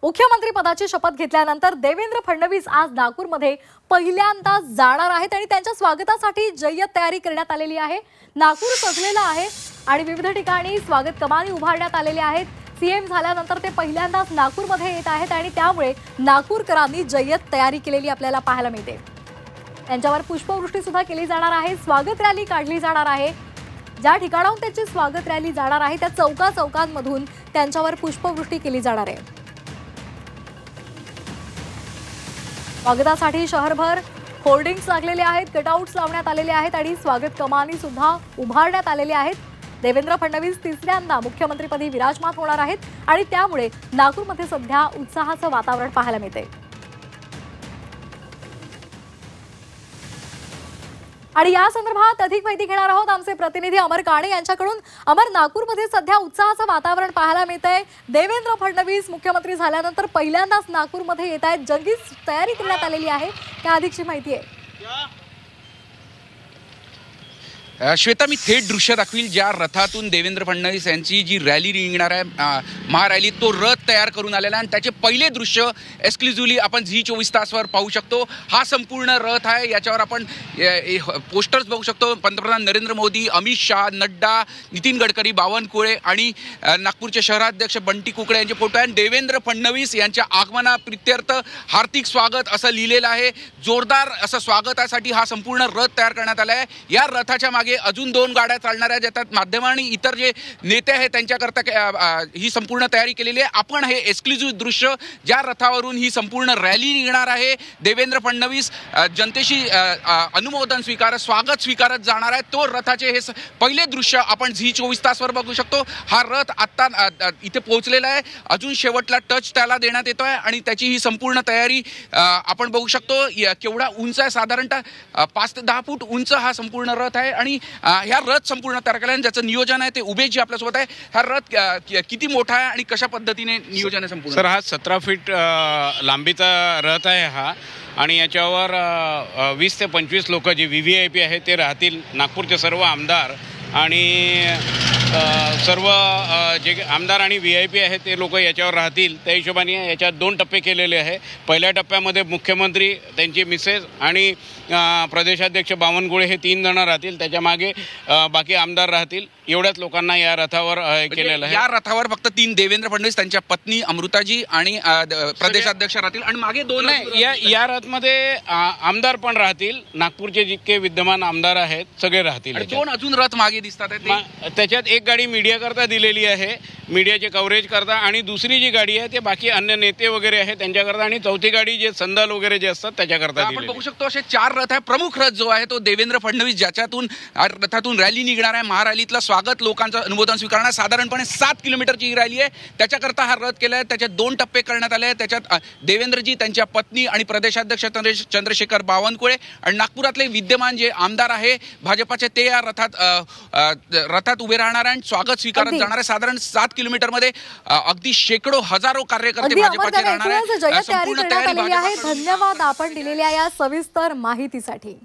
मुख्यमंत्री पदाची शपथ घेतल्यानंतर देवेंद्र फडणवीस आज नागपूरमध्ये पहिल्यांदा जाणार आहेत आणि त्यांच्या स्वागतासाठी जय्यत तयारी करण्यात आलेली आहे। नागपूर सजलेलं आहे आणि विविध ठिकाणी स्वागत कमानी उभारण्यात आलेल्या आहेत। सीएम झाल्यानंतर ते पहिल्यांदाच नागपूरमध्ये येत आहेत आणि त्यामुळे नागपूरकरांनी जय्यत तयारी केलेली आपल्याला पाहायला मिळते। त्यांच्यावर पुष्पवृष्टी सुद्धा केली जाणार आहे, स्वागत रॅली काढली जाणार आहे। ज्या ठिकाणाहून त्याची स्वागत रॅली जाणार आहे त्या चौकांमधून त्यांच्यावर पुष्पवृष्टी केली जाणार आहे। स्वागतासाठी शहरभर होर्डिंग्स लागलेले आहेत, कटआउट्स लावण्यात आलेले आहेत आणि स्वागत कमानी सुद्धा उभारण्यात आलेले आहेत। देवेंद्र फडणवीस तिसऱ्यांदा मुख्यमंत्रीपदी विराजमान होणार आहेत आणि त्यामुळे नागपूरमध्ये सध्या उत्साहाचं वातावरण पाहायला मिळते। आणि या संदर्भात अधिक माहिती घेणार आहोत आमचे प्रतिनिधी अमर काणे यांच्याकडून। अमर, नागपूरमध्ये सध्या उत्साहाचं वातावरण पाहायला मिळतंय। देवेंद्र फडणवीस मुख्यमंत्री झाल्यानंतर पहिल्यांदाच नागपूरमध्ये येत आहेत, जंगी तयारी करण्यात आलेली आहे, त्या अधिकची माहिती आहे। श्वेता, मी थेट दृश्य दाखवील ज्या रथातून देवेंद्र फडणवीस यांची जी रॅली निघणार आहे, महारॅली, तो रथ तयार करून आलेला आहे आणि त्याचे पहिले दृश्य एक्सक्लुझिव्हली आपण झी24 तासवर पाहू शकतो। हा संपूर्ण रथ आहे, याच्यावर आपण पोस्टर्स बघू शकतो। पंतप्रधान नरेंद्र मोदी, अमित शाह, नड्डा, नितीन गडकरी, बावनकुळे आणि नागपूरचे शहराध्यक्ष बंटी कुकडे यांचे फोटो आहे। देवेंद्र फडणवीस यांच्या आगमनाप्रित्यर्थ हार्दिक स्वागत असं लिहिलेलं आहे। जोरदार असं स्वागतासाठी हा संपूर्ण रथ तयार करण्यात आला आहे। या रथाच्या मागे अजून 2 गाड्या चालणाऱ्या ज्यात माध्यम आणि इतर जे नेते आहेत त्यांच्याकरता ही संपूर्ण तयारी केलेली आहे। आपण हे एक्सक्लुझिव्ह दृश्य ज्या रथावरून ही संपूर्ण रॅली निघणार आहे, देवेंद्र फडणवीस जनतेशी अनुमोदन स्वागत स्वीकारत जाणार आहे, तो रथाचे हे पहिले दृश्य आपण झी24 तासवर बघू शकतो। हा रथ आता इथे पोहोचलेला आहे, अजून शेवटला टच त्याला देण्यात येतोय आणि त्याची ही संपूर्ण तयारी आपण बघू शकतो। केवढा उंच आहे, साधारणतः 5 ते 10 फूट उंच हा संपूर्ण रथ आहे आणि ह्या रथ संपूर्ण तयार केल्याने ज्याचं नियोजन आहे ते उबेश जी आपल्यासोबत आहे। हा रथ किती मोठा आहे आणि कशा पद्धतीने नियोजन आहे संपूर्ण? सर, हा 17 फीट लांबीचा रथ आहे हा आणि याच्यावर 20 ते 25 लोक जे VVIP आहेत ते राहतील। नागपूरचे सर्व आमदार आणि सर्व जे आमदार आणि VIP आहेत ते लोक याच्यावर राहतील। त्या हिशोबाने याच्यात 2 टप्पे केलेले आहे। पहिल्या टप्प्यामध्ये मुख्यमंत्री, त्यांची मिसेस आणि प्रदेशाध्यक्ष बावनकुळे हे 3 जण राहतील, त्याच्या मागे बाकी आमदार राहतील। एवढ्याच लोकांना या रथावर केलेलं आहे। या रथावर फक्त 3 देवेंद्र फडणवीस, त्यांच्या पत्नी अमृताजी आणि प्रदेशाध्यक्ष राहतील आणि मागे 2 या रथमध्ये आमदार पण राहतील। नागपूरचे जितके विद्यमान आमदार आहेत सगळे राहतील। 2 अजून रथ मागे दिसतात। त्याच्यात एक गाडी मीडिया करता दिलेली आहे, मीडियाचे कव्हरेज करता, आणि दुसरी जी गाडी आहे ते बाकी अन्य नेते वगैरे आहेत त्यांच्याकरता, आणि चौथी गाडी जे संदल वगैरे जे असतात त्याच्याकरता आपण बघू शकतो। असे 4 रथ आहे। प्रमुख रथ जो आहे तो देवेंद्र फडणवीस, ज्याच्यातून रथातून रॅली निघणार आहे। महारॅलीतला स्वागत, लोकांचं अनुमोदन स्वीकारणार, साधारणपणे 7 किलोमीटरची ही रॅली आहे। त्याच्याकरता हा रथ केला आहे। त्याच्यात 2 टप्पे करण्यात आले आहेत। त्याच्यात देवेंद्रजी, त्यांच्या पत्नी आणि प्रदेशाध्यक्ष चंद्रशेखर बावनकुळे आणि नागपुरातले विद्यमान जे आमदार आहे भाजपाचे, ते या रथात उभे राहणार आणि स्वागत स्वीकारत जाणार आहे। साधारण 7 किलोमीटरमध्ये अगदी शेकडो हजारो कार्यकर्ते भाजपाचे राहणार आहेत। संपूर्ण तयारी आहे। धन्यवाद आपण दिलेल्या या सविस्तर माहितीसाठी।